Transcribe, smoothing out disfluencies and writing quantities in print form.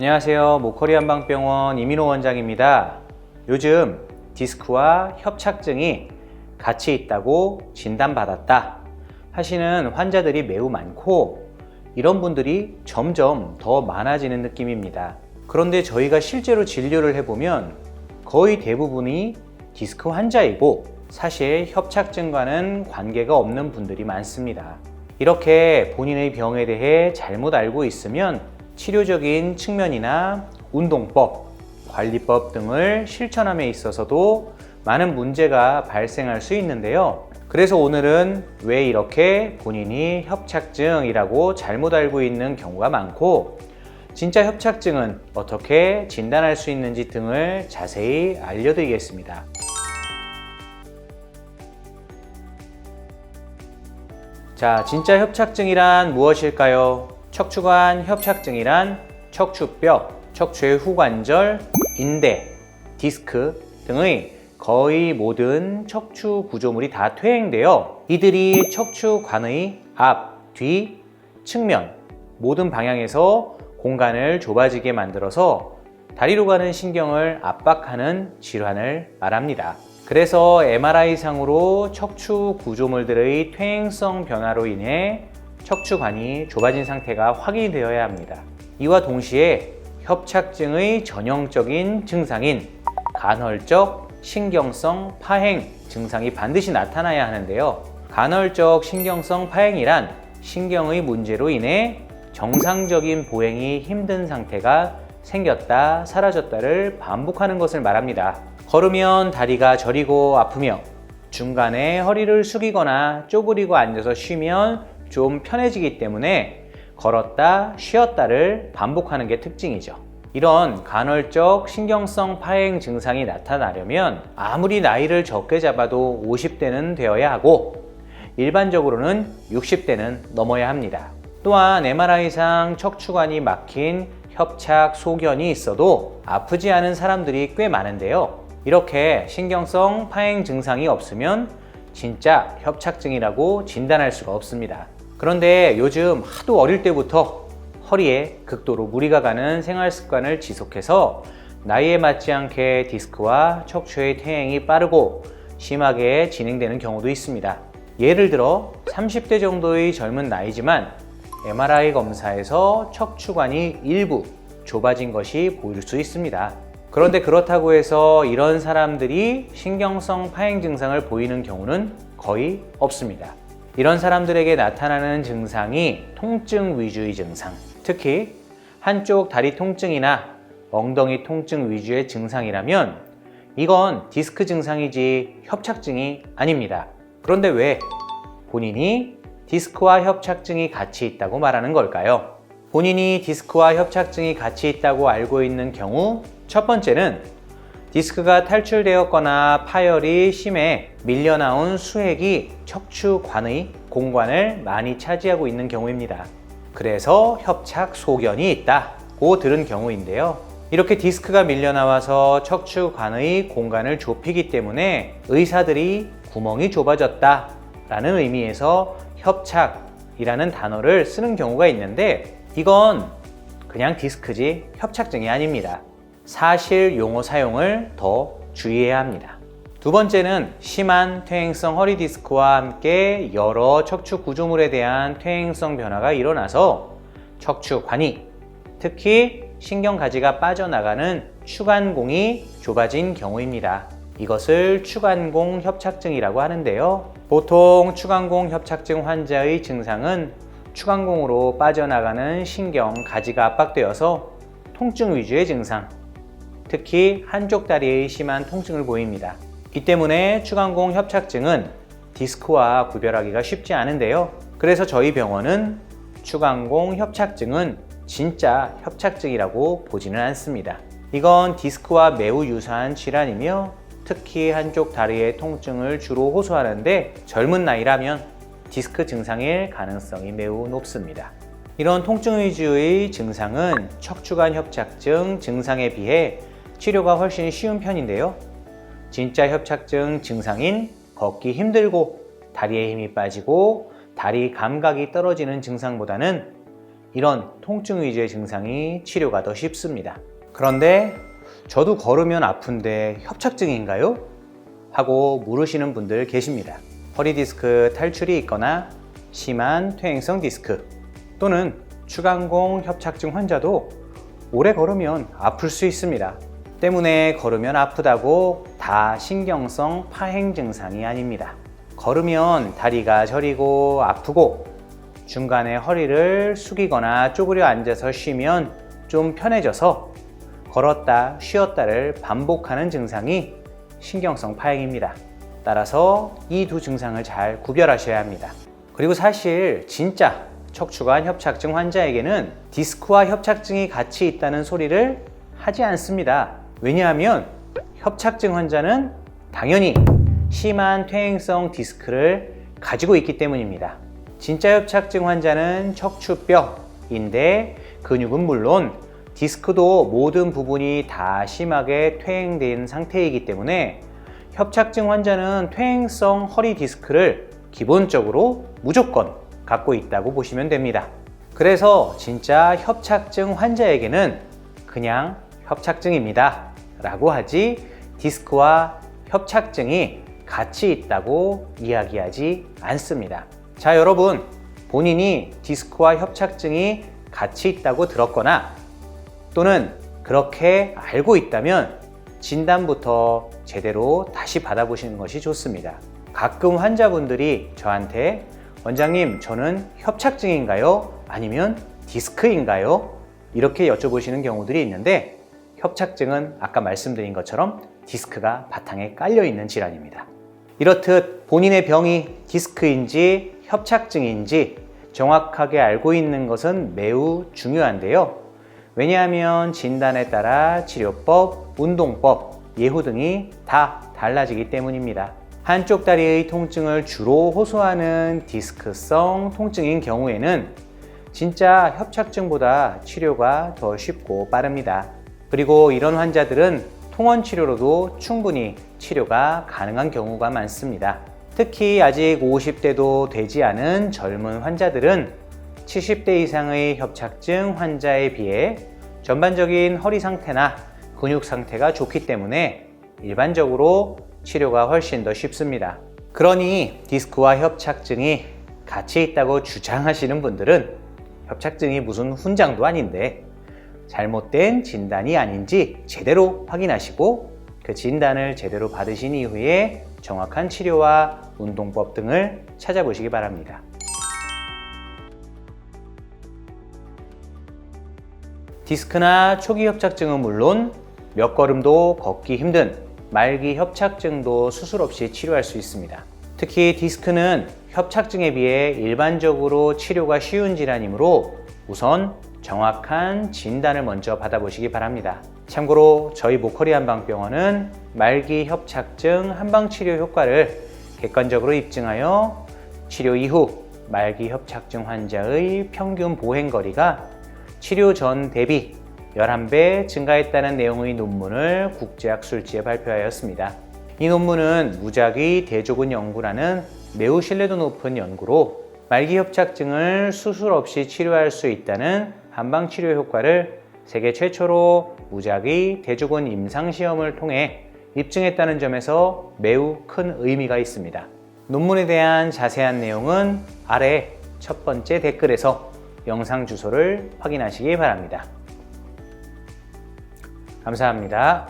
안녕하세요. 모커리 한방병원 이민호 원장입니다. 요즘 디스크와 협착증이 같이 있다고 진단받았다 하시는 환자들이 매우 많고, 이런 분들이 점점 더 많아지는 느낌입니다. 그런데 저희가 실제로 진료를 해보면 거의 대부분이 디스크 환자이고 사실 협착증과는 관계가 없는 분들이 많습니다. 이렇게 본인의 병에 대해 잘못 알고 있으면 치료적인 측면이나 운동법, 관리법 등을 실천함에 있어서도 많은 문제가 발생할 수 있는데요. 그래서 오늘은 왜 이렇게 본인이 협착증이라고 잘못 알고 있는 경우가 많고, 진짜 협착증은 어떻게 진단할 수 있는지 등을 자세히 알려드리겠습니다. 자, 진짜 협착증이란 무엇일까요? 척추관 협착증이란 척추뼈, 척추의 후관절, 인대, 디스크 등의 거의 모든 척추 구조물이 다 퇴행되어 이들이 척추관의 앞, 뒤, 측면 모든 방향에서 공간을 좁아지게 만들어서 다리로 가는 신경을 압박하는 질환을 말합니다. 그래서 MRI상으로 척추 구조물들의 퇴행성 변화로 인해 척추관이 좁아진 상태가 확인이 되어야 합니다. 이와 동시에 협착증의 전형적인 증상인 간헐적 신경성 파행 증상이 반드시 나타나야 하는데요. 간헐적 신경성 파행이란 신경의 문제로 인해 정상적인 보행이 힘든 상태가 생겼다 사라졌다를 반복하는 것을 말합니다. 걸으면 다리가 저리고 아프며, 중간에 허리를 숙이거나 쪼그리고 앉아서 쉬면 좀 편해지기 때문에 걸었다 쉬었다를 반복하는 게 특징이죠. 이런 간헐적 신경성 파행 증상이 나타나려면 아무리 나이를 적게 잡아도 50대는 되어야 하고, 일반적으로는 60대는 넘어야 합니다. 또한 MRI상 척추관이 막힌 협착 소견이 있어도 아프지 않은 사람들이 꽤 많은데요. 이렇게 신경성 파행 증상이 없으면 진짜 협착증이라고 진단할 수가 없습니다. 그런데 요즘 하도 어릴 때부터 허리에 극도로 무리가 가는 생활 습관을 지속해서 나이에 맞지 않게 디스크와 척추의 퇴행이 빠르고 심하게 진행되는 경우도 있습니다. 예를 들어 30대 정도의 젊은 나이지만 MRI 검사에서 척추관이 일부 좁아진 것이 보일 수 있습니다. 그런데 그렇다고 해서 이런 사람들이 신경성 파행 증상을 보이는 경우는 거의 없습니다. 이런 사람들에게 나타나는 증상이 통증 위주의 증상, 특히 한쪽 다리 통증이나 엉덩이 통증 위주의 증상이라면 이건 디스크 증상이지 협착증이 아닙니다. 그런데 왜 본인이 디스크와 협착증이 같이 있다고 말하는 걸까요? 본인이 디스크와 협착증이 같이 있다고 알고 있는 경우, 첫 번째는 디스크가 탈출되었거나 파열이 심해 밀려나온 수액이 척추관의 공간을 많이 차지하고 있는 경우입니다. 그래서 협착 소견이 있다고 들은 경우인데요. 이렇게 디스크가 밀려나와서 척추관의 공간을 좁히기 때문에 의사들이 구멍이 좁아졌다 라는 의미에서 협착이라는 단어를 쓰는 경우가 있는데, 이건 그냥 디스크지 협착증이 아닙니다. 사실 용어 사용을 더 주의해야 합니다. 두 번째는 심한 퇴행성 허리 디스크와 함께 여러 척추 구조물에 대한 퇴행성 변화가 일어나서 척추관이, 특히 신경가지가 빠져나가는 추간공이 좁아진 경우입니다. 이것을 추간공 협착증이라고 하는데요. 보통 추간공 협착증 환자의 증상은 추간공으로 빠져나가는 신경 가지가 압박되어서 통증 위주의 증상, 특히 한쪽 다리의 심한 통증을 보입니다. 이 때문에 추간공 협착증은 디스크와 구별하기가 쉽지 않은데요. 그래서 저희 병원은 추간공 협착증은 진짜 협착증이라고 보지는 않습니다. 이건 디스크와 매우 유사한 질환이며 특히 한쪽 다리의 통증을 주로 호소하는데 젊은 나이라면 디스크 증상일 가능성이 매우 높습니다. 이런 통증 위주의 증상은 척추관 협착증 증상에 비해 치료가 훨씬 쉬운 편인데요. 진짜 협착증 증상인 걷기 힘들고 다리에 힘이 빠지고 다리 감각이 떨어지는 증상보다는 이런 통증 위주의 증상이 치료가 더 쉽습니다. 그런데 저도 걸으면 아픈데 협착증인가요? 하고 물으시는 분들 계십니다. 허리 디스크 탈출이 있거나 심한 퇴행성 디스크 또는 추간공 협착증 환자도 오래 걸으면 아플 수 있습니다. 때문에 걸으면 아프다고 다 신경성 파행 증상이 아닙니다. 걸으면 다리가 저리고 아프고 중간에 허리를 숙이거나 쪼그려 앉아서 쉬면 좀 편해져서 걸었다 쉬었다를 반복하는 증상이 신경성 파행입니다. 따라서 이 두 증상을 잘 구별하셔야 합니다. 그리고 사실 진짜 척추관 협착증 환자에게는 디스크와 협착증이 같이 있다는 소리를 하지 않습니다. 왜냐하면 협착증 환자는 당연히 심한 퇴행성 디스크를 가지고 있기 때문입니다. 진짜 협착증 환자는 척추뼈, 인대, 근육은 물론 디스크도 모든 부분이 다 심하게 퇴행된 상태이기 때문에 협착증 환자는 퇴행성 허리 디스크를 기본적으로 무조건 갖고 있다고 보시면 됩니다. 그래서 진짜 협착증 환자에게는 그냥 협착증입니다 라고 하지 디스크와 협착증이 같이 있다고 이야기하지 않습니다. 자, 여러분, 본인이 디스크와 협착증이 같이 있다고 들었거나 또는 그렇게 알고 있다면 진단부터 제대로 다시 받아보시는 것이 좋습니다. 가끔 환자분들이 저한테 원장님, 저는 협착증인가요? 아니면 디스크인가요? 이렇게 여쭤보시는 경우들이 있는데 협착증은 아까 말씀드린 것처럼 디스크가 바탕에 깔려있는 질환입니다. 이렇듯 본인의 병이 디스크인지 협착증인지 정확하게 알고 있는 것은 매우 중요한데요. 왜냐하면 진단에 따라 치료법, 운동법, 예후 등이 다 달라지기 때문입니다. 한쪽 다리의 통증을 주로 호소하는 디스크성 통증인 경우에는 진짜 협착증보다 치료가 더 쉽고 빠릅니다. 그리고 이런 환자들은 통원 치료로도 충분히 치료가 가능한 경우가 많습니다. 특히 아직 50대도 되지 않은 젊은 환자들은 70대 이상의 협착증 환자에 비해 전반적인 허리 상태나 근육 상태가 좋기 때문에 일반적으로 치료가 훨씬 더 쉽습니다. 그러니 디스크와 협착증이 같이 있다고 주장하시는 분들은 협착증이 무슨 훈장도 아닌데 잘못된 진단이 아닌지 제대로 확인하시고 그 진단을 제대로 받으신 이후에 정확한 치료와 운동법 등을 찾아보시기 바랍니다. 디스크나 초기 협착증은 물론 몇 걸음도 걷기 힘든 말기 협착증도 수술 없이 치료할 수 있습니다. 특히 디스크는 협착증에 비해 일반적으로 치료가 쉬운 질환이므로 우선 정확한 진단을 먼저 받아보시기 바랍니다. 참고로 저희 모커리 한방병원은 말기 협착증 한방치료 효과를 객관적으로 입증하여 치료 이후 말기 협착증 환자의 평균 보행거리가 치료 전 대비 11배 증가했다는 내용의 논문을 국제학 술지에 발표하였습니다. 이 논문은 무작위 대조군 연구라는 매우 신뢰도 높은 연구로 말기 협착증을 수술 없이 치료할 수 있다는 한방치료 효과를 세계 최초로 무작위 대조군 임상시험을 통해 입증했다는 점에서 매우 큰 의미가 있습니다. 논문에 대한 자세한 내용은 아래 첫 번째 댓글에서 영상 주소를 확인하시기 바랍니다. 감사합니다.